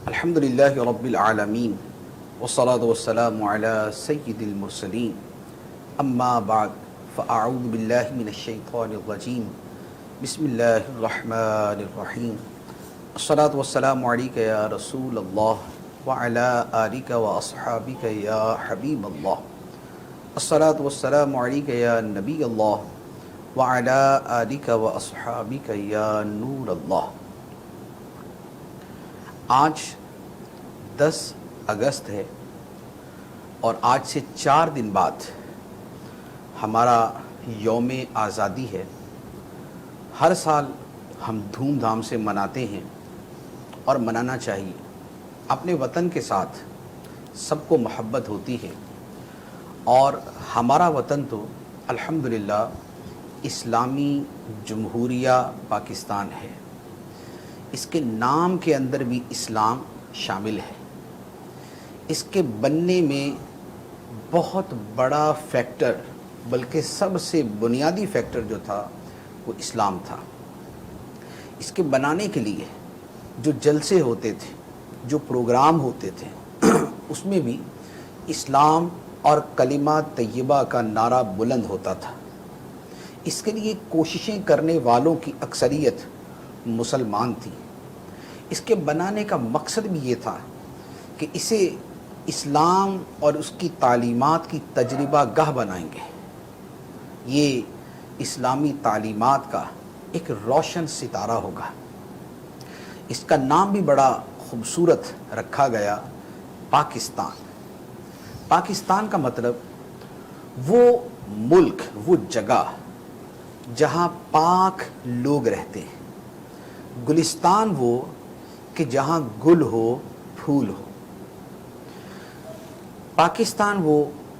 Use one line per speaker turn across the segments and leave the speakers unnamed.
الحمد للہ رب العالمین والصلاة والسلام علی سید المرسلین اما بعد فاعوذ باللہ من الشیطان الرجیم بسم اللہ الرحمن الرحیم الصلاة والسلام علیک یا رسول اللہ وعلی آلک واصحابک یا حبیب اللہ الصلاة والسلام علیک یا نبی اللہ وعلی آلک واصحابک یا نور اللہ۔ آج 10 اگست ہے اور آج سے 4 دن بعد ہمارا یوم آزادی ہے۔ ہر سال ہم دھوم دھام سے مناتے ہیں اور منانا چاہیے۔ اپنے وطن کے ساتھ سب کو محبت ہوتی ہے اور ہمارا وطن تو الحمدللہ اسلامی جمہوریہ پاکستان ہے۔ اس کے نام کے اندر بھی اسلام شامل ہے۔ اس کے بننے میں بہت بڑا فیکٹر، بلکہ سب سے بنیادی فیکٹر جو تھا وہ اسلام تھا۔ اس کے بنانے کے لیے جو جلسے ہوتے تھے، جو پروگرام ہوتے تھے، اس میں بھی اسلام اور کلمہ طیبہ کا نعرہ بلند ہوتا تھا۔ اس کے لیے کوششیں کرنے والوں کی اکثریت مسلمان تھی۔ اس کے بنانے کا مقصد بھی یہ تھا کہ اسے اسلام اور اس کی تعلیمات کی تجربہ گاہ بنائیں گے۔ یہ اسلامی تعلیمات کا ایک روشن ستارہ ہوگا۔ اس کا نام بھی بڑا خوبصورت رکھا گیا، پاکستان۔ پاکستان کا مطلب وہ ملک، وہ جگہ جہاں پاک لوگ رہتے ہیں۔ گلستان وہ کہ جہاں گل ہو، پھول ہو۔ پاکستان وہ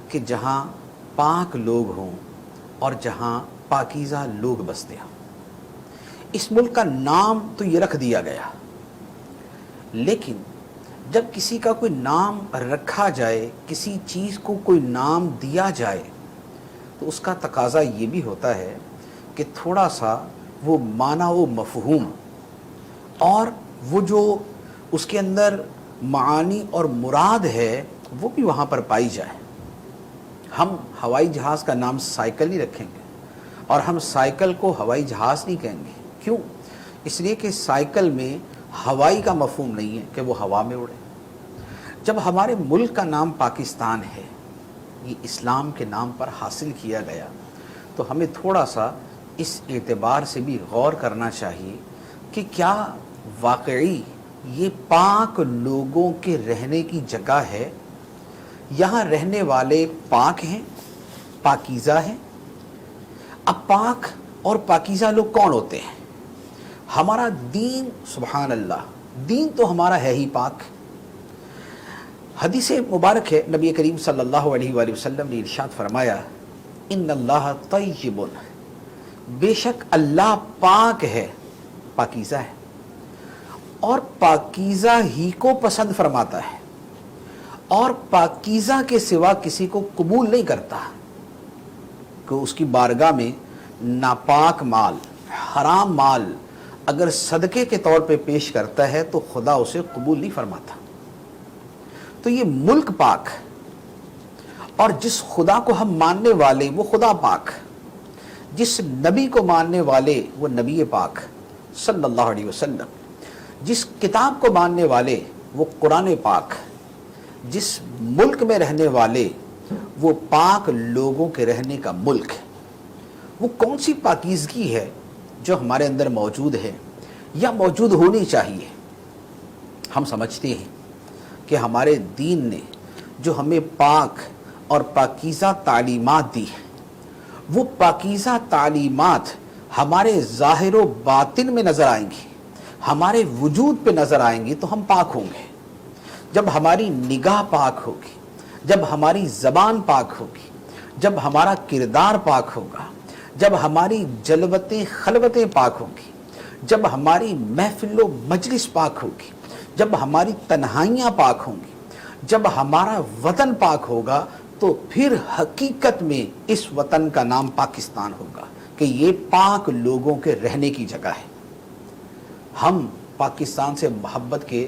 کہ جہاں پاک لوگ ہوں اور جہاں پاکیزہ لوگ بستے ہوں۔ اس ملک کا نام تو یہ رکھ دیا گیا، لیکن جب کسی کا کوئی نام رکھا جائے، کسی چیز کو کوئی نام دیا جائے، تو اس کا تقاضا یہ بھی ہوتا ہے کہ تھوڑا سا وہ معنی و مفہوم اور وہ جو اس کے اندر معانی اور مراد ہے وہ بھی وہاں پر پائی جائے۔ ہم ہوائی جہاز کا نام سائیکل نہیں رکھیں گے اور ہم سائیکل کو ہوائی جہاز نہیں کہیں گے۔ کیوں؟ اس لیے کہ سائیکل میں ہوائی کا مفہوم نہیں ہے کہ وہ ہوا میں اڑے۔ جب ہمارے ملک کا نام پاکستان ہے، یہ اسلام کے نام پر حاصل کیا گیا، تو ہمیں تھوڑا سا اس اعتبار سے بھی غور کرنا چاہیے کہ کیا واقعی یہ پاک لوگوں کے رہنے کی جگہ ہے؟ یہاں رہنے والے پاک ہیں، پاکیزہ ہیں؟ اب پاک اور پاکیزہ لوگ کون ہوتے ہیں؟ ہمارا دین، سبحان اللہ، دین تو ہمارا ہے ہی پاک۔ حدیث مبارک ہے، نبی کریم صلی اللہ علیہ وآلہ وسلم نے ارشاد فرمایا، ان اللہ طیب، بے شک اللہ پاک ہے، پاکیزہ ہے، اور پاکیزہ ہی کو پسند فرماتا ہے، اور پاکیزہ کے سوا کسی کو قبول نہیں کرتا کہ اس کی بارگاہ میں ناپاک مال، حرام مال اگر صدقے کے طور پہ پیش کرتا ہے تو خدا اسے قبول نہیں فرماتا۔ تو یہ ملک پاک، اور جس خدا کو ہم ماننے والے وہ خدا پاک، جس نبی کو ماننے والے وہ نبی پاک صلی اللہ علیہ وسلم، جس کتاب کو ماننے والے وہ قرآن پاک، جس ملک میں رہنے والے وہ پاک لوگوں کے رہنے کا ملک ہے۔ وہ کون سی پاکیزگی ہے جو ہمارے اندر موجود ہے یا موجود ہونی چاہیے؟ ہم سمجھتے ہیں کہ ہمارے دین نے جو ہمیں پاک اور پاکیزہ تعلیمات دی ہیں، وہ پاکیزہ تعلیمات ہمارے ظاہر و باطن میں نظر آئیں گی، ہمارے وجود پہ نظر آئیں گی تو ہم پاک ہوں گے۔ جب ہماری نگاہ پاک ہوگی، جب ہماری زبان پاک ہوگی، جب ہمارا کردار پاک ہوگا، جب ہماری جلوتیں خلوتیں پاک ہوگی، جب ہماری محفل و مجلس پاک ہوگی، جب ہماری تنہائیاں پاک ہوں گی، جب ہمارا وطن پاک ہوگا، تو پھر حقیقت میں اس وطن کا نام پاکستان ہوگا کہ یہ پاک لوگوں کے رہنے کی جگہ ہے۔ ہم پاکستان سے محبت کے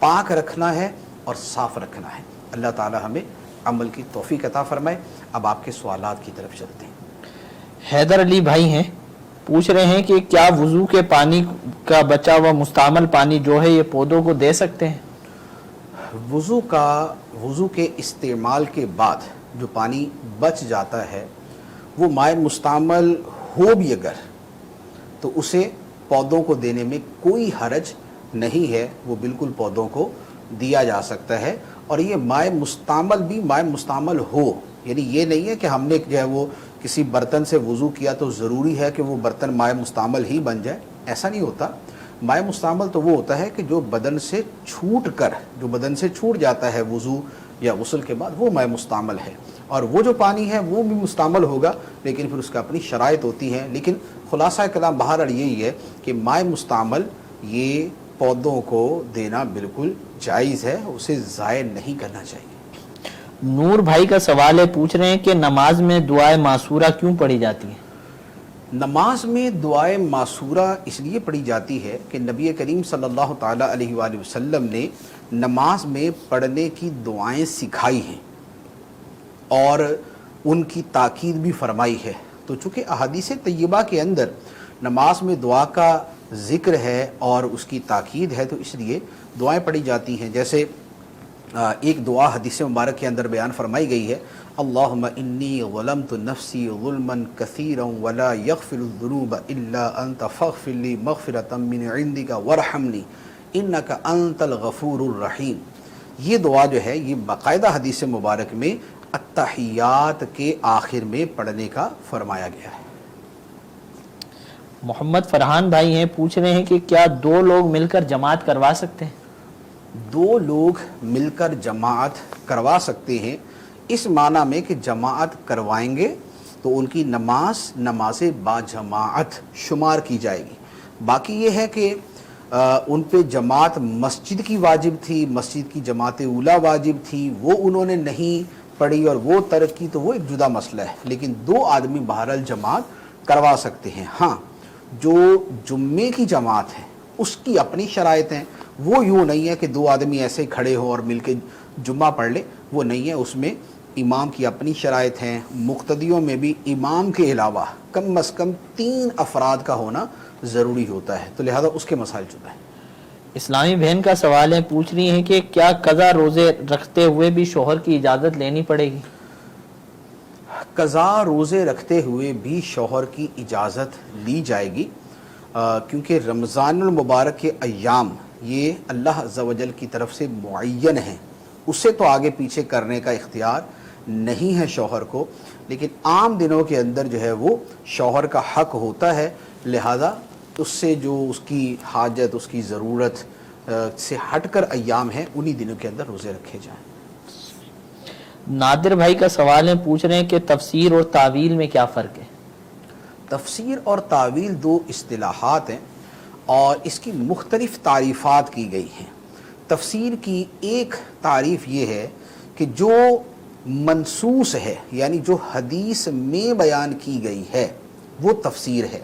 پاک رکھنا ہے اور صاف رکھنا ہے. اللہ تعالی ہمیں عمل کی توفیق عطا فرمائے. اب آپ کے سوالات کی طرف چلتے ہیں.
حیدر علی بھائی ہیں، پوچھ رہے ہیں کہ کیا وضو کے پانی کا بچا ہوا مستعمل پانی جو ہے یہ پودوں کو دے سکتے ہیں؟
وضو کے استعمال کے بعد جو پانی بچ جاتا ہے وہ مائع مستعمل ہو بھی اگر تو اسے پودوں کو دینے میں کوئی حرج نہیں ہے. وہ بالکل پودوں کو دیا جا سکتا ہے. اور یہ مائع مستعمل بھی مائع مستعمل ہو، یعنی یہ نہیں ہے کہ ہم نے جو ہے وہ کسی برتن سے وضو کیا تو ضروری ہے کہ وہ برتن مائع مستعمل ہی بن جائے. ایسا نہیں ہوتا. مائع مستعمل تو وہ ہوتا ہے کہ جو بدن سے چھوٹ جاتا ہے وضو یا غسل کے بعد، وہ مائع مستعمل ہے. اور وہ جو پانی ہے وہ بھی مستعمل ہوگا، لیکن پھر اس کا اپنی شرائط ہوتی ہیں. لیکن خلاصہ کلام بہرحال یہی ہے کہ مائع مستعمل یہ پودوں کو دینا بالکل جائز ہے، اسے ضائع نہیں کرنا چاہیے.
نور بھائی کا سوال ہے، پوچھ رہے ہیں کہ نماز میں دعائے معصورہ کیوں پڑھی جاتی ہے؟
نماز میں دعائے معصورہ اس لیے پڑھی جاتی ہے کہ نبی کریم صلی اللہ تعالیٰ علیہ وآلہ وسلم نے نماز میں پڑھنے کی دعائیں سکھائی ہیں اور ان کی تاکید بھی فرمائی ہے. تو چونکہ احادیث طیبہ کے اندر نماز میں دعا کا ذکر ہے اور اس کی تاکید ہے، تو اس لیے دعائیں پڑھی جاتی ہیں. جیسے ایک دعا حدیث مبارک کے اندر بیان فرمائی گئی ہے، اللہم انی ظلمت نفسی ظلما کثیرا ولا یغفر الذنوب الا انت فاغفر لی مغفرۃ من عندک وارحمنی انک انت الغفور الرحیم. یہ دعا جو ہے یہ باقاعدہ حدیث مبارک میں التحیات کے آخر میں پڑھنے کا فرمایا گیا ہے.
محمد فرحان بھائی ہیں، پوچھ رہے ہیں کہ کیا دو لوگ مل کر جماعت کروا سکتے ہیں؟
دو لوگ مل کر جماعت کروا سکتے ہیں اس معنی میں کہ جماعت کروائیں گے تو ان کی نماز با جماعت شمار کی جائے گی. باقی یہ ہے کہ ان پہ جماعت مسجد کی واجب تھی، مسجد کی جماعت اولا واجب تھی، وہ انہوں نے نہیں پڑھی اور وہ ترک کی، تو وہ ایک جدا مسئلہ ہے. لیکن دو آدمی بہرحال جماعت کروا سکتے ہیں. ہاں، جو جمعے کی جماعت ہے اس کی اپنی شرائط ہیں. وہ یوں نہیں ہے کہ دو آدمی ایسے کھڑے ہو اور مل کے جمعہ پڑھ لے، وہ نہیں ہے. اس میں امام کی اپنی شرائط ہیں. مقتدیوں میں بھی امام کے علاوہ کم از کم 3 افراد کا ہونا ضروری ہوتا ہے، تو لہذا اس کے مسائل جدا ہیں.
اسلامی بہن کا سوال ہے، پوچھ رہی ہیں کہ کیا قضا روزے رکھتے ہوئے بھی شوہر کی اجازت لینی پڑے گی؟
قضا روزے رکھتے ہوئے بھی شوہر کی اجازت لی جائے گی، کیونکہ رمضان المبارک کے ایام یہ اللہ عز و جل کی طرف سے معین ہیں. اسے تو آگے پیچھے کرنے کا اختیار نہیں ہے شوہر کو، لیکن عام دنوں کے اندر جو ہے وہ شوہر کا حق ہوتا ہے. لہذا اس سے جو اس کی حاجت، اس کی ضرورت سے ہٹ کر ایام ہیں، انہی دنوں کے اندر روزے رکھے جائیں.
نادر بھائی کا سوال ہے، پوچھ رہے ہیں کہ تفسیر اور تعویل میں کیا فرق ہے؟
تفسیر اور تعویل دو اصطلاحات ہیں اور اس کی مختلف تعریفات کی گئی ہیں. تفسیر کی ایک تعریف یہ ہے کہ جو منصوص ہے، یعنی جو حدیث میں بیان کی گئی ہے وہ تفسیر ہے،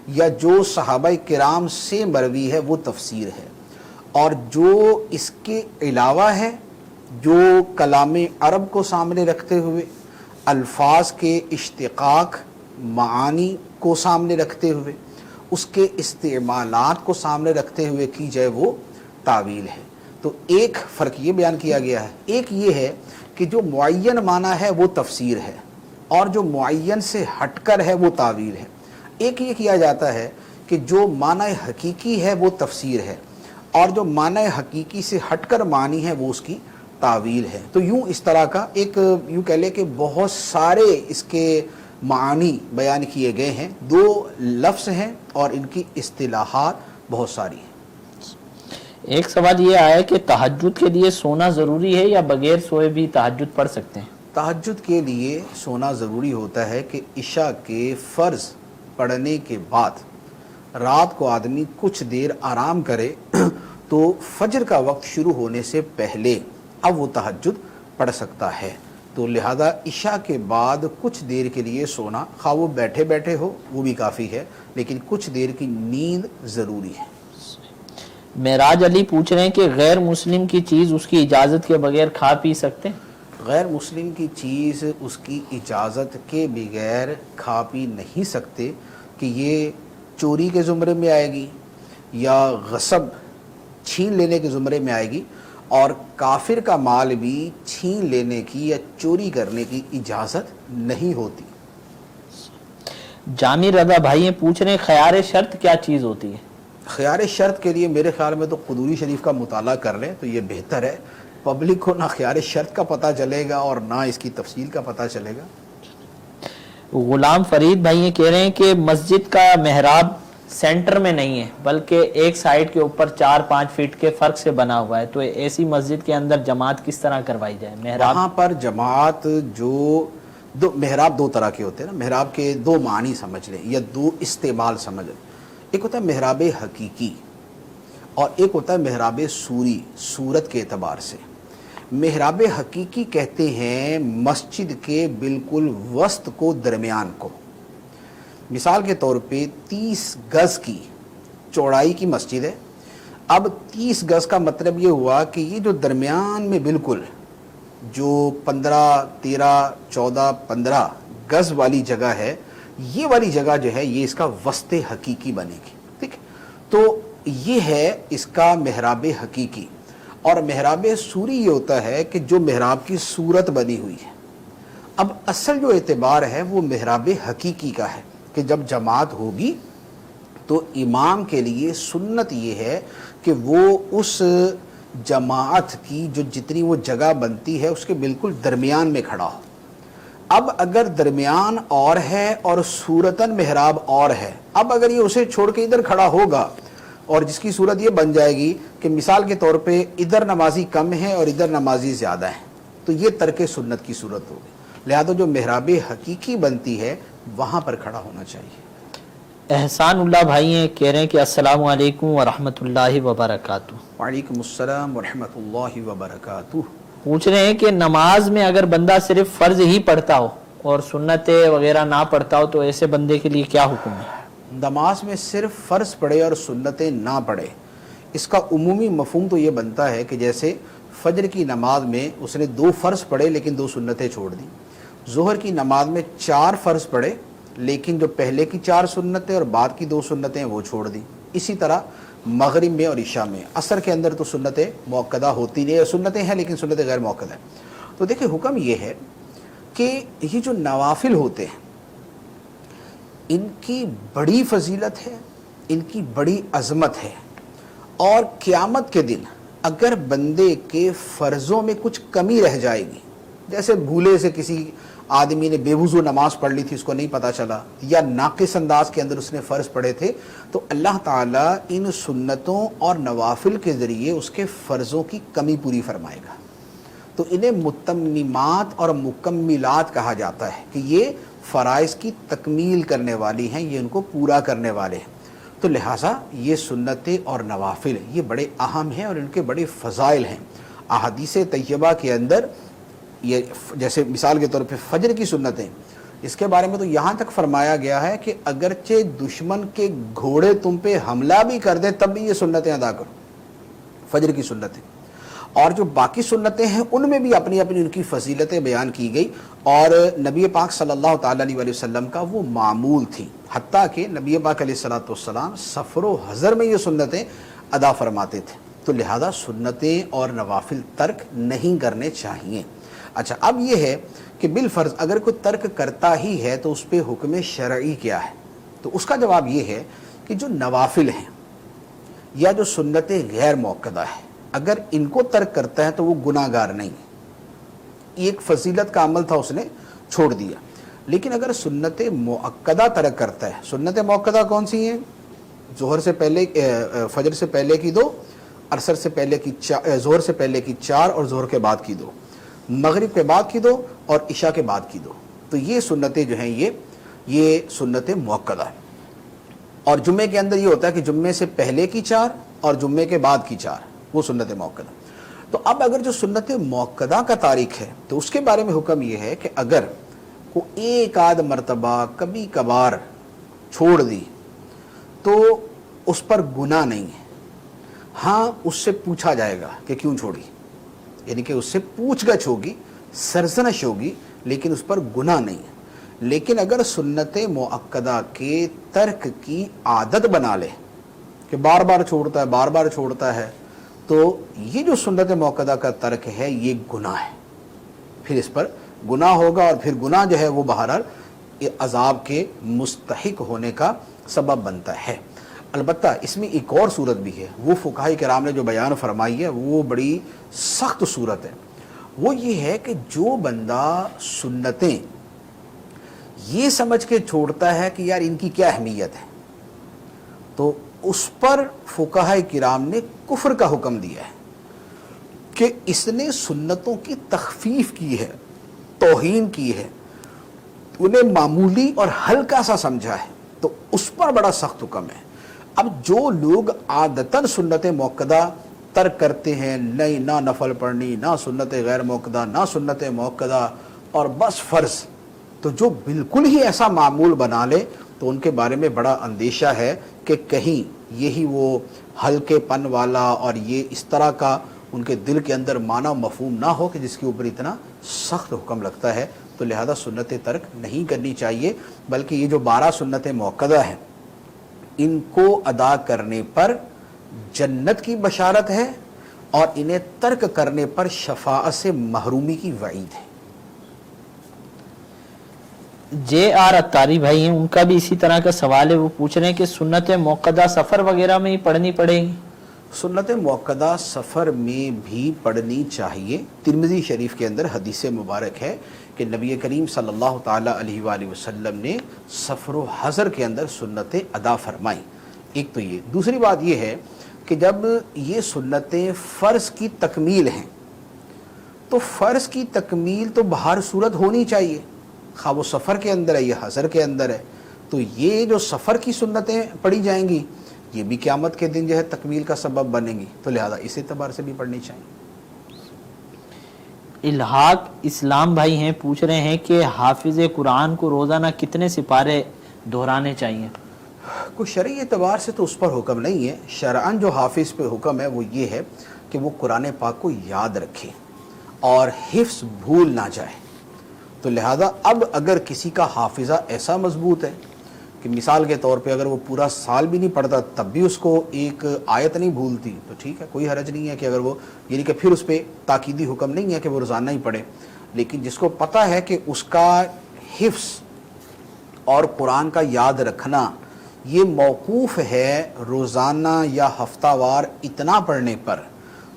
یا جو صحابہ کرام سے مروی ہے وہ تفسیر ہے. اور جو اس کے علاوہ ہے، جو کلام عرب کو سامنے رکھتے ہوئے، الفاظ کے اشتقاق، معانی کو سامنے رکھتے ہوئے، اس کے استعمالات کو سامنے رکھتے ہوئے کی جائے، وہ تعویل ہے. تو ایک فرق یہ بیان کیا گیا ہے. ایک یہ ہے کہ جو معین معنی ہے وہ تفسیر ہے اور جو معین سے ہٹ کر ہے وہ تعویل ہے. ایک یہ کیا جاتا ہے کہ جو معنی حقیقی ہے وہ تفسیر ہے اور جو معنی حقیقی سے ہٹ کر معنی ہے وہ اس کی تعویل ہے. تو یوں اس طرح کا ایک یوں کہہ لے کہ بہت سارے اس کے معانی بیان کیے گئے ہیں. دو لفظ ہیں اور ان کی اصطلاحات بہت ساری ہیں.
ایک سوال یہ آیا کہ تہجد کے لیے سونا ضروری ہے یا بغیر سوئے بھی تہجد پڑھ سکتے ہیں؟
تہجد کے لیے سونا ضروری ہوتا ہے کہ عشاء کے فرض پڑھنے کے بعد رات کو آدمی کچھ دیر آرام کرے تو فجر کا وقت شروع ہونے سے پہلے اب وہ تہجد پڑھ سکتا ہے. تو لہذا عشاء کے بعد کچھ دیر کے لیے سونا، خواہ وہ بیٹھے بیٹھے ہو وہ بھی کافی ہے، لیکن کچھ دیر کی نیند ضروری ہے.
معراج علی پوچھ رہے ہیں کہ غیر مسلم کی چیز اس کی اجازت کے بغیر کھا پی سکتے ہیں؟
غیر مسلم کی چیز اس کی اجازت کے بغیر کھا پی نہیں سکتے کہ یہ چوری کے زمرے میں آئے گی یا غصب چھین لینے کے زمرے میں آئے گی، اور کافر کا مال بھی چھین لینے کی یا چوری کرنے کی اجازت نہیں ہوتی۔
جامی رضا بھائی پوچھ رہے ہیں خیار شرط کیا چیز ہوتی ہے؟
خیار شرط کے لیے میرے خیال میں تو قدوری شریف کا مطالعہ کر لیں تو یہ بہتر ہے، پبلک کو نہ خیار شرط کا پتہ چلے گا اور نہ اس کی تفصیل کا پتہ چلے گا۔
غلام فرید بھائی یہ کہہ رہے ہیں کہ مسجد کا محراب سینٹر میں نہیں ہے بلکہ ایک سائڈ کے اوپر 4-5 فٹ کے فرق سے بنا ہوا ہے، تو ایسی مسجد کے اندر جماعت کس طرح کروائی جائے؟ محراب
وہاں پر جماعت جو محراب دو طرح کے ہوتے ہیں نا، محراب کے دو معنی سمجھ لیں یا دو استعمال سمجھ لیں۔ ایک ہوتا ہے محراب حقیقی اور ایک ہوتا ہے محراب سوری، صورت کے اعتبار سے۔ محراب حقیقی کہتے ہیں مسجد کے بالکل وسط کو، درمیان کو۔ مثال کے طور پہ 30 گز کی چوڑائی کی مسجد ہے، اب 30 گز کا مطلب یہ ہوا کہ یہ جو درمیان میں بالکل جو 15 13 14 15 گز والی جگہ ہے، یہ والی جگہ جو ہے یہ اس کا وسط حقیقی بنے گی، ٹھیک ہے؟ تو یہ ہے اس کا محراب حقیقی۔ اور محراب سوری یہ ہوتا ہے کہ جو محراب کی صورت بنی ہوئی ہے۔ اب اصل جو اعتبار ہے وہ محراب حقیقی کا ہے کہ جب جماعت ہوگی تو امام کے لیے سنت یہ ہے کہ وہ اس جماعت کی جو جتنی وہ جگہ بنتی ہے اس کے بالکل درمیان میں کھڑا ہو۔ اب اگر درمیان اور ہے اور صورتاً محراب اور ہے، اب اگر یہ اسے چھوڑ کے ادھر کھڑا ہوگا اور جس کی صورت یہ بن جائے گی کہ مثال کے طور پہ ادھر نمازی کم ہے اور ادھر نمازی زیادہ ہے، تو یہ ترک سنت کی صورت ہوگی۔ لہذا جو محراب حقیقی بنتی ہے وہاں پر کھڑا ہونا چاہیے۔
احسان اللہ بھائی ہیں کہہ رہے ہیں کہ السلام علیکم ورحمۃ اللہ وبرکاتہ۔
وعلیکم السلام ورحمۃ اللہ وبرکاتہ۔
پوچھ رہے ہیں کہ نماز میں اگر بندہ صرف فرض ہی پڑھتا ہو اور سنتیں وغیرہ نہ پڑھتا ہو تو ایسے بندے کے لیے کیا حکم ہے؟
نماز میں صرف فرض پڑھے اور سنتیں نہ پڑھے، اس کا عمومی مفہوم تو یہ بنتا ہے کہ جیسے فجر کی نماز میں اس نے 2 فرض پڑھے لیکن 2 سنتیں چھوڑ دیں، ظہر کی نماز میں 4 فرض پڑھے لیکن جو پہلے کی 4 سنتیں اور بعد کی 2 سنتیں وہ چھوڑ دیں۔ اسی طرح مغرب میں اور عشاء میں، عصر کے اندر تو سنتیں موقدہ ہوتی نہیں، سنتیں ہیں لیکن سنتیں غیر موقدہ ہیں۔ تو دیکھیں حکم یہ ہے کہ یہ جو نوافل ہوتے ہیں ان کی بڑی فضیلت ہے، ان کی بڑی عظمت ہے، اور قیامت کے دن اگر بندے کے فرضوں میں کچھ کمی رہ جائے گی، جیسے بھولے سے کسی آدمی نے بے وضو نماز پڑھ لی تھی، اس کو نہیں پتہ چلا، یا ناقص انداز کے اندر اس نے فرض پڑھے تھے، تو اللہ تعالیٰ ان سنتوں اور نوافل کے ذریعے اس کے فرضوں کی کمی پوری فرمائے گا۔ تو انہیں متممات اور مکملات کہا جاتا ہے کہ یہ فرائض کی تکمیل کرنے والی ہیں، یہ ان کو پورا کرنے والے ہیں۔ تو لہٰذا یہ سنتیں اور نوافل یہ بڑے اہم ہیں اور ان کے بڑے فضائل ہیں۔ احادیث طیبہ کے اندر یہ جیسے مثال کے طور پہ فجر کی سنتیں، اس کے بارے میں تو یہاں تک فرمایا گیا ہے کہ اگرچہ دشمن کے گھوڑے تم پہ حملہ بھی کر دے تب بھی یہ سنتیں ادا کرو، فجر کی سنتیں۔ اور جو باقی سنتیں ہیں ان میں بھی اپنی اپنی ان کی فضیلتیں بیان کی گئی، اور نبی پاک صلی اللہ تعالیٰ علیہ وسلم کا وہ معمول تھی، حتیٰ کہ نبی پاک علیہ السلام سفر و حضر میں یہ سنتیں ادا فرماتے تھے۔ تو لہذا سنتیں اور نوافل ترک نہیں کرنے چاہیے۔ اچھا، اب یہ ہے کہ بالفرض اگر کوئی ترک کرتا ہی ہے تو اس پہ حکم شرعی کیا ہے؟ تو اس کا جواب یہ ہے کہ جو نوافل ہیں یا جو سنتیں غیر موقدہ ہیں، اگر ان کو ترک کرتا ہے تو وہ گناہ گار نہیں، ایک فضیلت کا عمل تھا اس نے چھوڑ دیا۔ لیکن اگر سنت مؤکدہ ترک کرتا ہے، سنت مؤکدہ کون سی ہیں؟ ظہر سے پہلے، فجر سے پہلے کی 2، عصر سے پہلے کی 4، ظہر سے پہلے کی 4 اور ظہر کے بعد کی 2، مغرب کے بعد کی 2 اور عشاء کے بعد کی 2، تو یہ سنتیں جو ہیں یہ سنت مؤکدہ ہیں۔ اور جمعے کے اندر یہ ہوتا ہے کہ جمعے سے پہلے کی 4 اور جمعے کے بعد کی 4، وہ سنت موقدہ۔ تو اب اگر جو سنت موقدہ کا تاریخ ہے تو اس کے بارے میں حکم یہ ہے کہ اگر وہ ایک آدھ مرتبہ کبھی کبھار چھوڑ دی تو اس پر گناہ نہیں ہے، ہاں اس سے پوچھا جائے گا کہ کیوں چھوڑی، یعنی کہ اس سے پوچھ گچھ ہوگی، سرزنش ہوگی، لیکن اس پر گناہ نہیں ہے۔ لیکن اگر سنت مؤکدہ کے ترک کی عادت بنا لے کہ بار بار چھوڑتا ہے، بار بار چھوڑتا ہے، تو یہ جو سنت مؤکدہ کا ترک ہے یہ گناہ ہے، پھر اس پر گناہ ہوگا، اور پھر گناہ جو ہے وہ بہرحال عذاب کے مستحق ہونے کا سبب بنتا ہے۔ البتہ اس میں ایک اور صورت بھی ہے، وہ فقہاء کرام نے جو بیان فرمائی ہے وہ بڑی سخت صورت ہے۔ وہ یہ ہے کہ جو بندہ سنتیں یہ سمجھ کے چھوڑتا ہے کہ یار ان کی کیا اہمیت ہے، تو اس پر فقہاء کرام نے کفر کا حکم دیا ہے کہ اس نے سنتوں کی تخفیف کی ہے، توہین کی ہے، انہیں معمولی اور ہلکا سا سمجھا ہے، تو اس پر بڑا سخت حکم ہے۔ اب جو لوگ عادتاً سنت مؤکدہ ترک کرتے ہیں، نہیں نہ نفل پڑھنی، نہ سنت غیر مؤکدہ، نہ سنت مؤکدہ، اور بس فرض، تو جو بالکل ہی ایسا معمول بنا لے تو ان کے بارے میں بڑا اندیشہ ہے کہ کہیں یہی وہ ہلکے پن والا اور یہ اس طرح کا ان کے دل کے اندر معنی مفہوم نہ ہو کہ جس کے اوپر اتنا سخت حکم لگتا ہے، تو لہذا سنت ترک نہیں کرنی چاہیے، بلکہ یہ جو 12 سنت مؤکدہ ہیں ان کو ادا کرنے پر جنت کی بشارت ہے، اور انہیں ترک کرنے پر شفاعت سے محرومی کی وعید ہے۔
جے آر اتاری بھائی ہیں، ان کا بھی اسی طرح کا سوال ہے، وہ پوچھ رہے ہیں کہ سنت مؤکدہ سفر وغیرہ میں ہی پڑھنی پڑے گی؟
سنت مؤکدہ سفر میں بھی پڑھنی چاہیے۔ ترمذی شریف کے اندر حدیث مبارک ہے کہ نبی کریم صلی اللہ تعالی علیہ وآلہ وسلم نے سفر و حضر کے اندر سنتیں ادا فرمائیں۔ ایک تو یہ، دوسری بات یہ ہے کہ جب یہ سنتیں فرض کی تکمیل ہیں تو فرض کی تکمیل تو بہر صورت ہونی چاہیے، خواہ وہ سفر کے اندر ہے یا حضر کے اندر ہے، تو یہ جو سفر کی سنتیں پڑھی جائیں گی یہ بھی قیامت کے دن جو ہے تکمیل کا سبب بنیں گی، تو لہذا اس اعتبار سے بھی پڑھنی چاہیے۔
الحاق اسلام بھائی ہیں، پوچھ رہے ہیں کہ حافظ قرآن کو روزانہ کتنے سپارے دہرانے چاہیے؟
کوئی شرعی اعتبار سے تو اس پر حکم نہیں ہے، شرعاً جو حافظ پہ حکم ہے وہ یہ ہے کہ وہ قرآن پاک کو یاد رکھے اور حفظ بھول نہ جائے۔ تو لہذا اب اگر کسی کا حافظہ ایسا مضبوط ہے کہ مثال کے طور پہ اگر وہ پورا سال بھی نہیں پڑھتا تب بھی اس کو ایک آیت نہیں بھولتی، تو ٹھیک ہے، کوئی حرج نہیں ہے کہ اگر وہ، یعنی کہ پھر اس پہ تاکیدی حکم نہیں ہے کہ وہ روزانہ ہی پڑھے، لیکن جس کو پتہ ہے کہ اس کا حفظ اور قرآن کا یاد رکھنا یہ موقوف ہے روزانہ یا ہفتہ وار اتنا پڑھنے پر،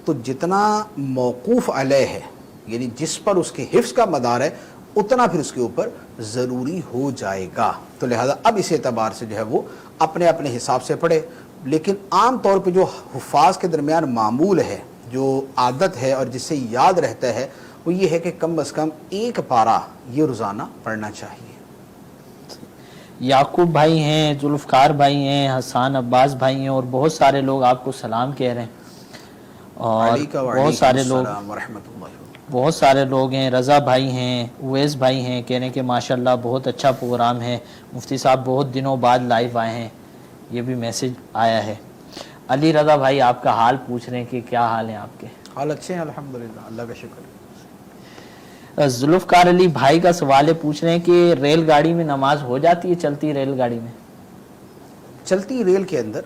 تو جتنا موقوف علیہ ہے یعنی جس پر اس کے حفظ کا مدار ہے اتنا پھر اس کے اوپر ضروری ہو جائے گا، تو لہذا اب اس اعتبار سے جو ہے وہ اپنے اپنے حساب سے پڑھے۔ لیکن عام طور پہ جو حفاظ کے درمیان معمول ہے، جو عادت ہے اور جس سے یاد رہتا ہے، وہ یہ ہے کہ کم از کم ایک پارہ یہ روزانہ پڑھنا چاہیے۔
یعقوب بھائی ہیں، ذوالفقار بھائی ہیں، حسان عباس بھائی ہیں، اور بہت سارے لوگ آپ کو سلام کہہ رہے ہیں، اور بہت سارے لوگ
ورحمۃ اللہ،
بہت سارے لوگ ہیں، رضا بھائی ہیں، اویس بھائی ہیں، کہہ رہے ہیں کہ ماشاءاللہ بہت اچھا پروگرام ہے، مفتی صاحب بہت دنوں بعد لائیو آئے ہیں، یہ بھی میسج آیا ہے۔ علی رضا بھائی آپ کا حال پوچھ رہے ہیں کہ کیا حال ہیں آپ کے؟
حال اچھے ہیں الحمدللہ، اللہ کا شکر ہے۔
ذوالفقار علی بھائی کا سوال ہے، پوچھ رہے ہیں کہ ریل گاڑی میں نماز ہو جاتی ہے؟ چلتی ریل گاڑی میں؟
چلتی ریل کے اندر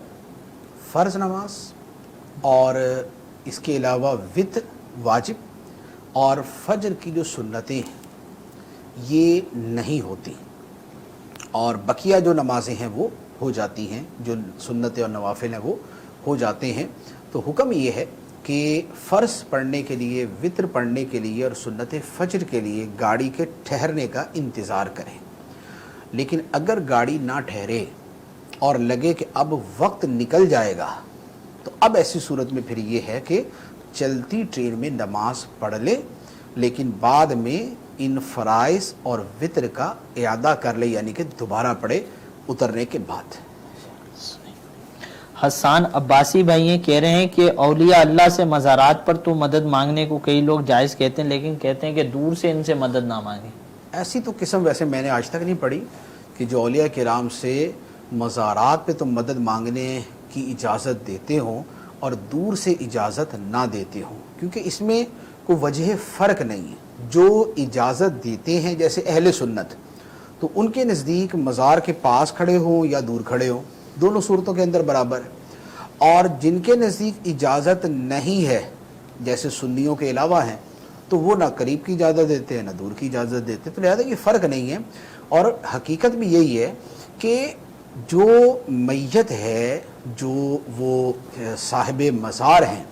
فرض نماز اور اس کے علاوہ وتر واجب اور فجر کی جو سنتیں ہیں یہ نہیں ہوتی، اور بقیہ جو نمازیں ہیں وہ ہو جاتی ہیں، جو سنتیں اور نوافل ہیں وہ ہو جاتے ہیں۔ تو حکم یہ ہے کہ فرض پڑھنے کے لیے، وتر پڑھنے کے لیے اور سنت فجر کے لیے گاڑی کے ٹھہرنے کا انتظار کریں، لیکن اگر گاڑی نہ ٹھہرے اور لگے کہ اب وقت نکل جائے گا، تو اب ایسی صورت میں پھر یہ ہے کہ چلتی ٹرین میں نماز پڑھ لے، لیکن بعد میں ان فرائض اور وتر کا اعادہ کر لے، یعنی کہ دوبارہ پڑھے اترنے کے بعد۔
حسان عباسی بھائی ہیں، کہہ رہے ہیں کہ اولیاء اللہ سے مزارات پر تو مدد مانگنے کو کئی لوگ جائز کہتے ہیں، لیکن کہتے ہیں کہ دور سے ان سے مدد نہ مانگیں۔
ایسی تو قسم ویسے میں نے آج تک نہیں پڑھی کہ جو اولیاء کرام سے مزارات پہ تو مدد مانگنے کی اجازت دیتے ہوں، اور دور سے اجازت نہ دیتے ہوں، کیونکہ اس میں کوئی وجہ فرق نہیں ہے۔ جو اجازت دیتے ہیں جیسے اہل سنت، تو ان کے نزدیک مزار کے پاس کھڑے ہوں یا دور کھڑے ہوں، دونوں صورتوں کے اندر برابر ہے۔ اور جن کے نزدیک اجازت نہیں ہے جیسے سنیوں کے علاوہ ہیں، تو وہ نہ قریب کی اجازت دیتے ہیں نہ دور کی اجازت دیتے ہیں، تو لہذا یہ فرق نہیں ہے۔ اور حقیقت بھی یہی ہے کہ جو میت ہے، جو وہ صاحب مزار ہیں،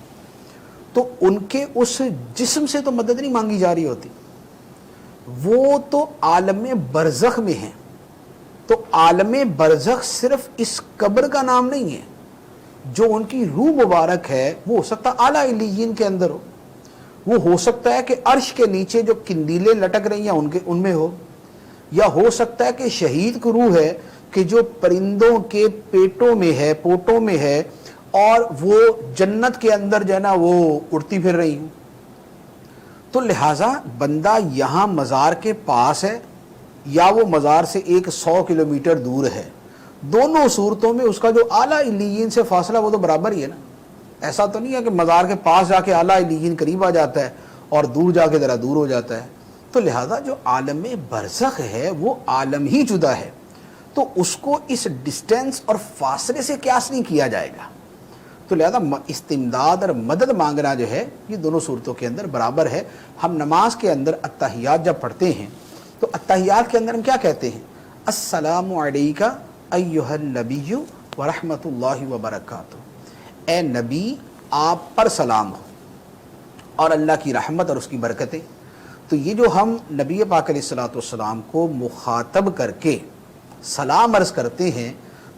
تو ان کے اس جسم سے تو مدد نہیں مانگی جا رہی ہوتی، وہ تو عالم برزخ میں ہیں۔ تو عالم برزخ صرف اس قبر کا نام نہیں ہے، جو ان کی روح مبارک ہے وہ ہو سکتا ہے اعلیٰ علیین کے اندر ہو، وہ ہو سکتا ہے کہ عرش کے نیچے جو قندیلیں لٹک رہی ہیں ان میں ہو، یا ہو سکتا ہے کہ شہید کی روح ہے کہ جو پرندوں کے پیٹوں میں ہے، پوٹوں میں ہے، اور وہ جنت کے اندر جو ہے نا وہ اڑتی پھر رہی ہوں۔ تو لہٰذا بندہ یہاں مزار کے پاس ہے یا وہ مزار سے 100 کلومیٹر دور ہے، دونوں صورتوں میں اس کا جو اعلیٰ علیین سے فاصلہ وہ تو برابر ہی ہے نا۔ ایسا تو نہیں ہے کہ مزار کے پاس جا کے اعلیٰ علیین قریب آ جاتا ہے اور دور جا کے ذرا دور ہو جاتا ہے۔ تو لہٰذا جو عالم برزخ ہے وہ عالم ہی جدا ہے، تو اس کو اس ڈسٹینس اور فاصلے سے قیاس نہیں کیا جائے گا۔ تو لہذا استمداد اور مدد مانگنا جو ہے یہ دونوں صورتوں کے اندر برابر ہے۔ ہم نماز کے اندر اتحیات جب پڑھتے ہیں تو اتحیات کے اندر ہم کیا کہتے ہیں؟ السلام علیکہ ایہا النبی ورحمۃ اللہ وبرکاتہ، اے نبی آپ پر سلام ہو اور اللہ کی رحمت اور اس کی برکتیں۔ تو یہ جو ہم نبی پاک علیہ الصلوۃ والسلام کو مخاطب کر کے سلام عرض کرتے ہیں،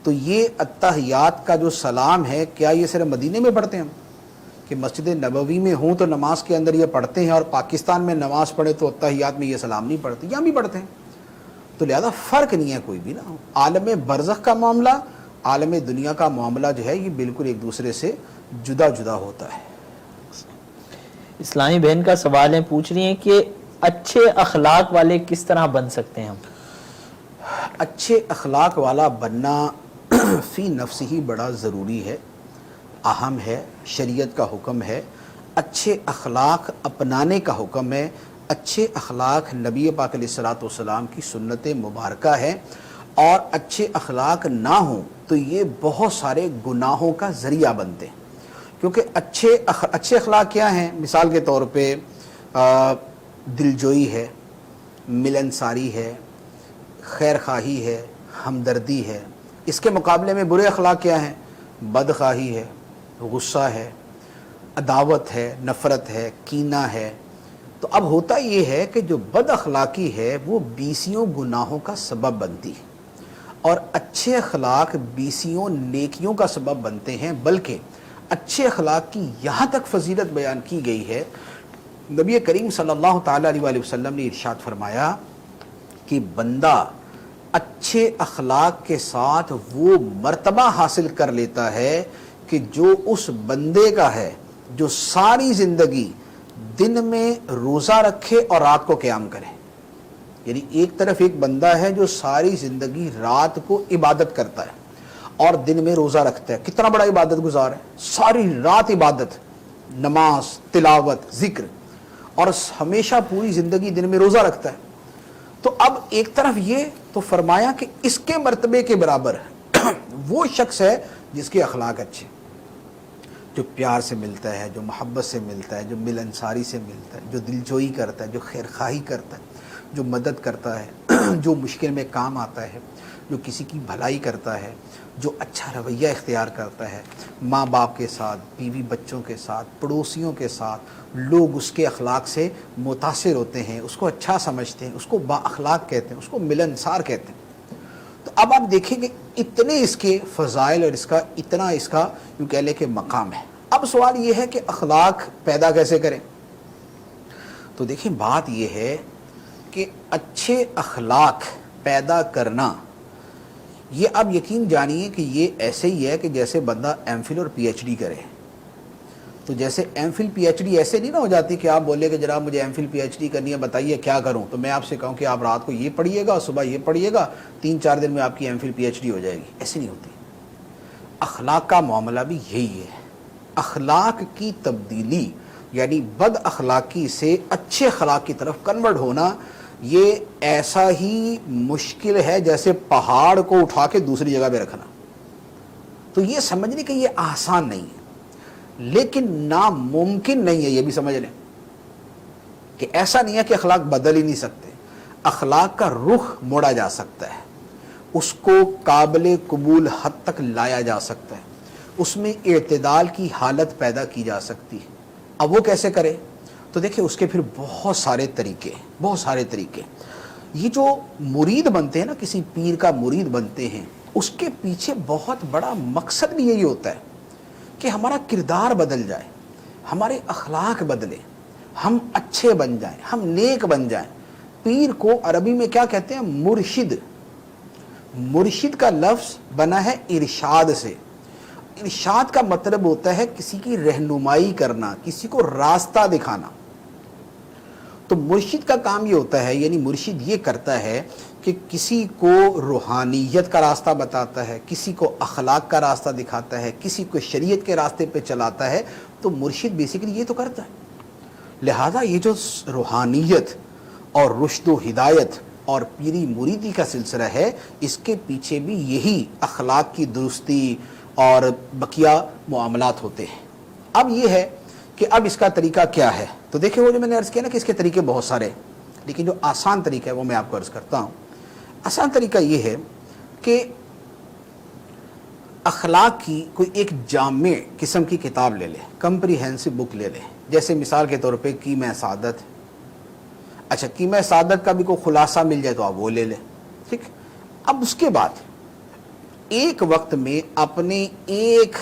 تو یہ اتحیات کا جو سلام ہے، کیا یہ صرف مدینے میں پڑھتے ہیں ہم کہ مسجد نبوی میں ہوں تو نماز کے اندر یہ پڑھتے ہیں، اور پاکستان میں نماز پڑھے تو اتحیات میں یہ سلام نہیں پڑھتے؟ یہاں بھی پڑھتے ہیں۔ تو لہذا فرق نہیں ہے کوئی بھی نا۔ عالم برزخ کا معاملہ، عالم دنیا کا معاملہ جو ہے یہ بالکل ایک دوسرے سے جدا جدا ہوتا ہے۔
اسلامی بہن کا سوال ہے، پوچھ رہی ہیں کہ اچھے اخلاق والے کس طرح بن سکتے ہیں ہم؟
اچھے اخلاق والا بننا فی نفس ہی بڑا ضروری ہے، اہم ہے، شریعت کا حکم ہے۔ اچھے اخلاق اپنانے کا حکم ہے۔ اچھے اخلاق نبی پاک علیہ الصلوۃ والسلام کی سنت مبارکہ ہے، اور اچھے اخلاق نہ ہوں تو یہ بہت سارے گناہوں کا ذریعہ بنتے ہیں۔ کیونکہ اچھے اخلاق کیا ہیں؟ مثال کے طور پہ دلجوئی ہے، ملنساری ہے، خیر خواہی ہے، ہمدردی ہے۔ اس کے مقابلے میں برے اخلاق کیا ہیں؟ بدخواہی ہے، غصہ ہے، عداوت ہے، نفرت ہے، کینہ ہے۔ تو اب ہوتا یہ ہے کہ جو بد اخلاقی ہے وہ 20 گناہوں کا سبب بنتی ہے، اور اچھے اخلاق 20 نیکیوں کا سبب بنتے ہیں۔ بلکہ اچھے اخلاق کی یہاں تک فضیلت بیان کی گئی ہے، نبی کریم صلی اللہ تعالیٰ علیہ وآلہ وسلم نے ارشاد فرمایا کہ بندہ اچھے اخلاق کے ساتھ وہ مرتبہ حاصل کر لیتا ہے کہ جو اس بندے کا ہے جو ساری زندگی دن میں روزہ رکھے اور رات کو قیام کرے۔ یعنی ایک طرف ایک بندہ ہے جو ساری زندگی رات کو عبادت کرتا ہے اور دن میں روزہ رکھتا ہے، کتنا بڑا عبادت گزار ہے، ساری رات عبادت، نماز، تلاوت، ذکر، اور ہمیشہ پوری زندگی دن میں روزہ رکھتا ہے۔ تو اب ایک طرف یہ تو فرمایا کہ اس کے مرتبے کے برابر وہ شخص ہے جس کے اخلاق اچھے، جو پیار سے ملتا ہے، جو محبت سے ملتا ہے، جو ملنساری سے ملتا ہے، جو دلجوئی کرتا ہے، جو خیر خواہی کرتا ہے، جو مدد کرتا ہے، جو مشکل میں کام آتا ہے، جو کسی کی بھلائی کرتا ہے، جو اچھا رویہ اختیار کرتا ہے ماں باپ کے ساتھ، بیوی بچوں کے ساتھ، پڑوسیوں کے ساتھ۔ لوگ اس کے اخلاق سے متاثر ہوتے ہیں، اس کو اچھا سمجھتے ہیں، اس کو با اخلاق کہتے ہیں، اس کو ملنسار کہتے ہیں۔ تو اب آپ دیکھیں گے اتنے اس کے فضائل اور اتنا اس کا یوں کہہ لے کہ مقام ہے۔ اب سوال یہ ہے کہ اخلاق پیدا کیسے کریں؟ تو دیکھیں بات یہ ہے کہ اچھے اخلاق پیدا کرنا، یہ اب یقین جانیے کہ یہ ایسے ہی ہے کہ جیسے بندہ ایم فل اور پی ایچ ڈی کرے۔ تو جیسے ایم فل پی ایچ ڈی ایسے نہیں نہ ہو جاتی کہ آپ بولے کہ جناب مجھے ایم فل پی ایچ ڈی کرنی ہے، بتائیے کیا کروں، تو میں آپ سے کہوں کہ آپ رات کو یہ پڑھیے گا، صبح یہ پڑھیے گا، 3-4 دن میں آپ کی M Phil P H D ہو جائے گی، ایسے نہیں ہوتی۔ اخلاق کا معاملہ بھی یہی ہے اخلاق کی تبدیلی یعنی بد اخلاقی سے اچھے اخلاق کی طرف کنورٹ ہونا یہ ایسا ہی مشکل ہے جیسے پہاڑ کو اٹھا کے دوسری جگہ پہ رکھنا. تو یہ سمجھنے کہ یہ آسان نہیں ہے لیکن ناممکن نہیں ہے یہ بھی سمجھ لیں کہ ایسا نہیں ہے کہ اخلاق بدل ہی نہیں سکتے. اخلاق کا رخ موڑا جا سکتا ہے, اس کو قابل قبول حد تک لایا جا سکتا ہے, اس میں اعتدال کی حالت پیدا کی جا سکتی ہے. اب وہ کیسے کرے تو دیکھیں اس کے پھر بہت سارے طریقے. یہ جو مرید بنتے ہیں نا, کسی پیر کا مرید بنتے ہیں, اس کے پیچھے بہت بڑا مقصد بھی یہی ہوتا ہے کہ ہمارا کردار بدل جائے, ہمارے اخلاق بدلے, ہم اچھے بن جائیں, ہم نیک بن جائیں. پیر کو عربی میں کیا کہتے ہیں؟ مرشد. مرشد کا لفظ بنا ہے ارشاد سے. ارشاد کا مطلب ہوتا ہے کسی کی رہنمائی کرنا, کسی کو راستہ دکھانا. تو مرشد کا کام یہ ہوتا ہے, یعنی مرشد یہ کرتا ہے کہ کسی کو روحانیت کا راستہ بتاتا ہے, کسی کو اخلاق کا راستہ دکھاتا ہے, کسی کو شریعت کے راستے پہ چلاتا ہے. تو مرشد بیسیکلی یہ تو کرتا ہے. لہذا یہ جو روحانیت اور رشد و ہدایت اور پیری مریدی کا سلسلہ ہے, اس کے پیچھے بھی یہی اخلاق کی درستی اور بقیہ معاملات ہوتے ہیں. اب یہ ہے کہ اب اس کا طریقہ کیا ہے. تو دیکھیں وہ جو میں نے عرض کیا نا کہ اس کے طریقے بہت سارے ہیں, لیکن جو آسان طریقہ ہے وہ میں آپ کو عرض کرتا ہوں. آسان طریقہ یہ ہے کہ اخلاق کی کوئی ایک جامع قسم کی کتاب لے لیں, کمپریہنسو بک لے لیں. جیسے مثال کے طور پہ کیمہ سعادت. اچھا, کیمہ سعادت کا بھی کوئی خلاصہ مل جائے تو آپ وہ لے لیں, ٹھیک. اب اس کے بعد ایک وقت میں اپنے ایک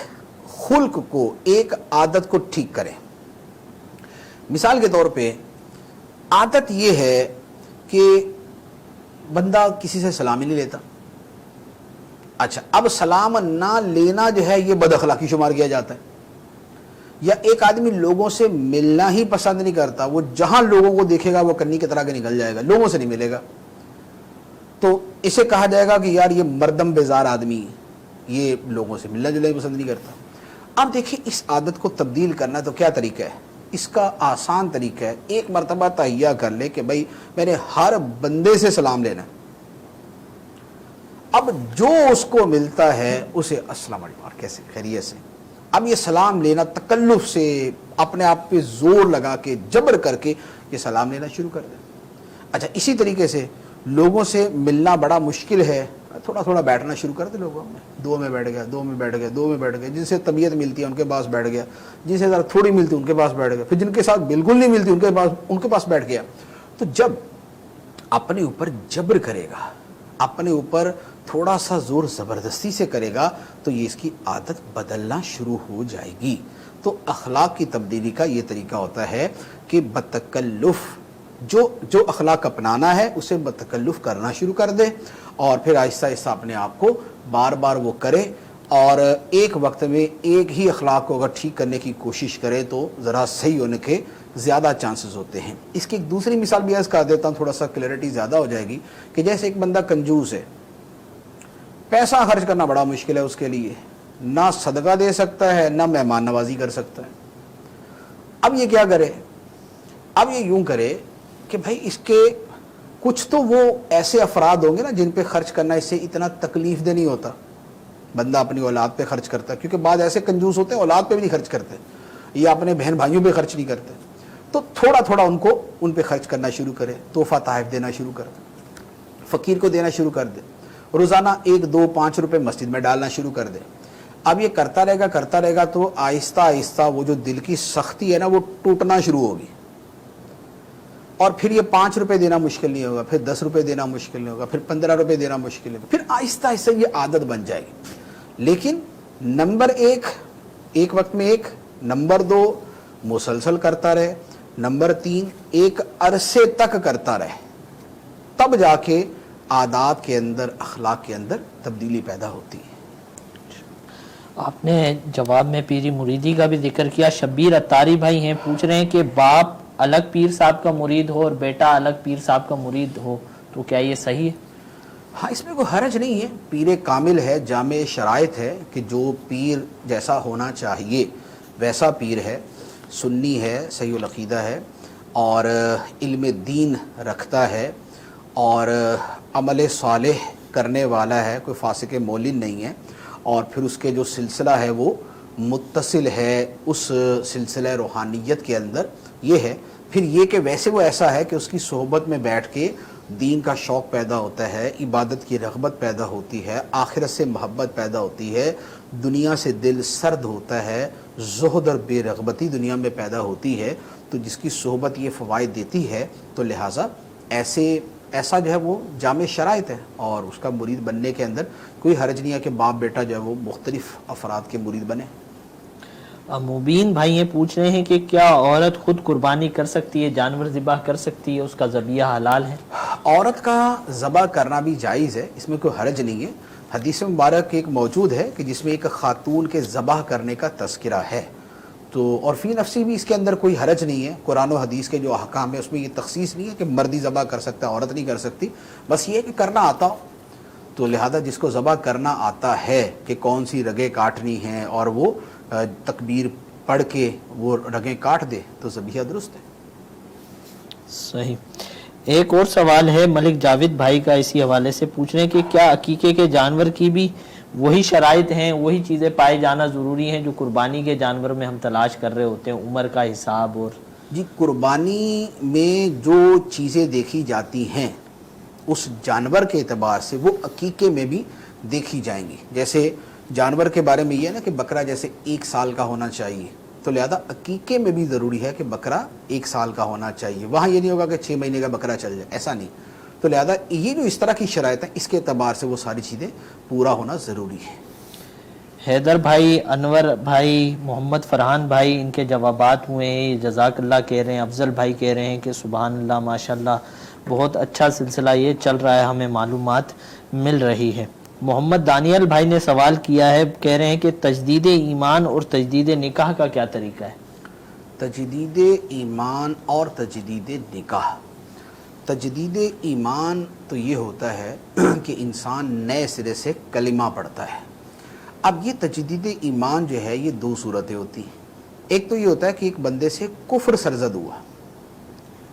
خلق کو, ایک عادت کو ٹھیک کریں. مثال کے طور پہ عادت یہ ہے کہ بندہ کسی سے سلام ہی نہیں لیتا. اچھا, اب سلام نہ لینا جو ہے یہ بد اخلاقی شمار کیا جاتا ہے. یا ایک آدمی لوگوں سے ملنا ہی پسند نہیں کرتا, وہ جہاں لوگوں کو دیکھے گا وہ کنی کی طرح کے نکل جائے گا, لوگوں سے نہیں ملے گا. تو اسے کہا جائے گا کہ یار یہ مردم بیزار آدمی, یہ لوگوں سے ملنا جلنا پسند نہیں کرتا. اب دیکھیں اس عادت کو تبدیل کرنا تو کیا طریقہ ہے. اس کا آسان طریقہ ہے, ایک مرتبہ تہیہ کر لے کہ بھائی میں نے ہر بندے سے سلام لینا ہے. اب جو اس کو ملتا ہے اسے السلام علیکم, کیسے, خیریت سے. اب یہ سلام لینا تکلف سے, اپنے آپ پہ زور لگا کے, جبر کر کے یہ سلام لینا شروع کر دیں. اچھا, اسی طریقے سے لوگوں سے ملنا بڑا مشکل ہے, تھوڑا تھوڑا بیٹھنا شروع کر دے لوگوں میں. دو میں بیٹھ گیا, دو میں بیٹھ گیا, دو میں بیٹھ گیا. جن سے طبیعت ملتی ہے ان کے پاس بیٹھ گیا, جن سے ذرا تھوڑی ملتی ان کے پاس بیٹھ گیا, پھر جن کے ساتھ بالکل نہیں ملتی ان کے پاس بیٹھ گیا. تو جب اپنے اوپر جبر کرے گا, اپنے اوپر تھوڑا سا زور زبردستی سے کرے گا, تو یہ اس کی عادت بدلنا شروع ہو جائے گی. تو اخلاق کی تبدیلی کا یہ طریقہ ہوتا ہے کہ بتکلف جو اخلاق اپنانا ہے اسے بتکلف کرنا شروع کر دے, اور پھر آہستہ آہستہ اپنے آپ کو بار بار وہ کرے, اور ایک وقت میں ایک ہی اخلاق کو اگر ٹھیک کرنے کی کوشش کرے تو ذرا صحیح ہونے کے زیادہ چانسز ہوتے ہیں. اس کی ایک دوسری مثال بھی عرض کر دیتا ہوں, تھوڑا سا کلیئرٹی زیادہ ہو جائے گی. کہ جیسے ایک بندہ کنجوس ہے, پیسہ خرچ کرنا بڑا مشکل ہے اس کے لیے, نہ صدقہ دے سکتا ہے نہ مہمان نوازی کر سکتا ہے. اب یہ کیا کرے؟ اب یہ یوں کرے کہ بھائی اس کے کچھ تو وہ ایسے افراد ہوں گے نا جن پہ خرچ کرنا اس سے اتنا تکلیف دہ نہیں ہوتا. بندہ اپنی اولاد پہ خرچ کرتا ہے, کیونکہ بعض ایسے کنجوس ہوتے ہیں اولاد پہ بھی نہیں خرچ کرتے, یا اپنے بہن بھائیوں پہ خرچ نہیں کرتے. تو تھوڑا تھوڑا ان پہ خرچ کرنا شروع کرے, تحفہ تحائف دینا شروع کر دے, فقیر کو دینا شروع کر دے, روزانہ 1 2 5 روپے مسجد میں ڈالنا شروع کر دے. اب یہ کرتا رہے گا تو آہستہ آہستہ وہ جو دل کی سختی ہے نا وہ ٹوٹنا شروع ہوگی, اور پھر یہ 5 روپے دینا مشکل نہیں ہوگا, پھر 10 روپے دینا مشکل نہیں ہوگا, پھر 15 روپے دینا مشکل نہیں ہوگا, پھر آہستہ آہستہ یہ عادت بن جائے گی. لیکن نمبر 1 ایک وقت میں 1, نمبر 2 مسلسل کرتا رہے, نمبر 3 ایک عرصے تک کرتا رہے, تب جا کے عادات کے اندر, اخلاق کے اندر تبدیلی پیدا ہوتی ہے.
آپ نے جواب میں پیری مریدی کا بھی ذکر کیا. شبیر اتاری بھائی ہیں, پوچھ رہے ہیں کہ باپ الگ پیر صاحب کا مرید ہو اور بیٹا الگ پیر صاحب کا مرید ہو تو کیا یہ صحیح ہے؟
ہاں, اس میں کوئی حرج نہیں ہے. پیر کامل ہے, جامع شرائط ہے کہ جو پیر جیسا ہونا چاہیے ویسا پیر ہے، سنی ہے، صحیح العقیدہ ہے اور علم دین رکھتا ہے اور عمل صالح کرنے والا ہے، کوئی فاسق مولن نہیں ہے، اور پھر اس کے جو سلسلہ ہے وہ متصل ہے اس سلسلہ روحانیت کے اندر، یہ ہے۔ پھر یہ کہ ویسے وہ ایسا ہے کہ اس کی صحبت میں بیٹھ کے دین کا شوق پیدا ہوتا ہے، عبادت کی رغبت پیدا ہوتی ہے، آخرت سے محبت پیدا ہوتی ہے، دنیا سے دل سرد ہوتا ہے، زہد اور بے رغبتی دنیا میں پیدا ہوتی ہے، تو جس کی صحبت یہ فوائد دیتی ہے تو لہٰذا ایسا جو ہے وہ جامع شرائط ہے، اور اس کا مرید بننے کے اندر کوئی حرج نہیں ہے کہ باپ بیٹا جو ہے وہ مختلف افراد کے مرید بنے۔
مبین بھائی یہ پوچھ رہے ہیں کہ کیا عورت خود قربانی کر سکتی ہے، جانور ذبح کر سکتی ہے، اس کا ذبیحہ حلال ہے؟
عورت کا ذبح کرنا بھی جائز ہے، اس میں کوئی حرج نہیں ہے۔ حدیث مبارک ایک موجود ہے کہ جس میں ایک خاتون کے ذبح کرنے کا تذکرہ ہے، تو اور فی نفسی بھی اس کے اندر کوئی حرج نہیں ہے۔ قرآن و حدیث کے جو احکام ہے اس میں یہ تخصیص نہیں ہے کہ مردی ذبح کر سکتا ہے عورت نہیں کر سکتی، بس یہ کہ کرنا آتا ہو، تو لہذا جس کو ذبح کرنا آتا ہے کہ کون سی رگیں کاٹنی ہیں اور وہ تکبیر پڑھ کے وہ رگیں کاٹ دے تو ذبیحہ درست ہے۔
صحیح۔ ایک اور سوال ہے ملک جاوید بھائی کا، اسی حوالے سے پوچھ رہے ہیں کہ کیا عقیقے کے جانور کی بھی وہی شرائط ہیں، وہی چیزیں پائے جانا ضروری ہیں جو قربانی کے جانور میں ہم تلاش کر رہے ہوتے ہیں، عمر کا حساب اور؟
جی، قربانی میں جو چیزیں دیکھی جاتی ہیں اس جانور کے اعتبار سے وہ عقیقے میں بھی دیکھی جائیں گی۔ جیسے جانور کے بارے میں یہ ہے نا کہ بکرا جیسے 1 سال کا ہونا چاہیے، تو لہذا عقیقے میں بھی ضروری ہے کہ بکرا 1 سال کا ہونا چاہیے۔ وہاں یہ نہیں ہوگا کہ 6 مہینے کا بکرا چل جائے، ایسا نہیں۔ تو لہذا یہ جو اس طرح کی شرائط ہیں اس کے اعتبار سے وہ ساری چیزیں پورا ہونا ضروری ہے۔
حیدر بھائی، انور بھائی، محمد فرحان بھائی، ان کے جوابات ہوئے ہیں، جزاک اللہ کہہ رہے ہیں۔ افضل بھائی کہہ رہے ہیں کہ سبحان اللہ، ماشاءاللہ، بہت اچھا سلسلہ یہ چل رہا ہے، ہمیں معلومات مل رہی ہے۔ محمد دانیال بھائی نے سوال کیا ہے، کہہ رہے ہیں کہ تجدید ایمان اور تجدید نکاح کا کیا طریقہ ہے؟
تجدید ایمان اور تجدید نکاح، تجدید ایمان تو یہ ہوتا ہے کہ انسان نئے سرے سے کلمہ پڑھتا ہے۔ اب یہ تجدید ایمان جو ہے یہ 2 صورتیں ہوتی ہیں۔ ایک تو یہ ہوتا ہے کہ ایک بندے سے کفر سرزد ہوا،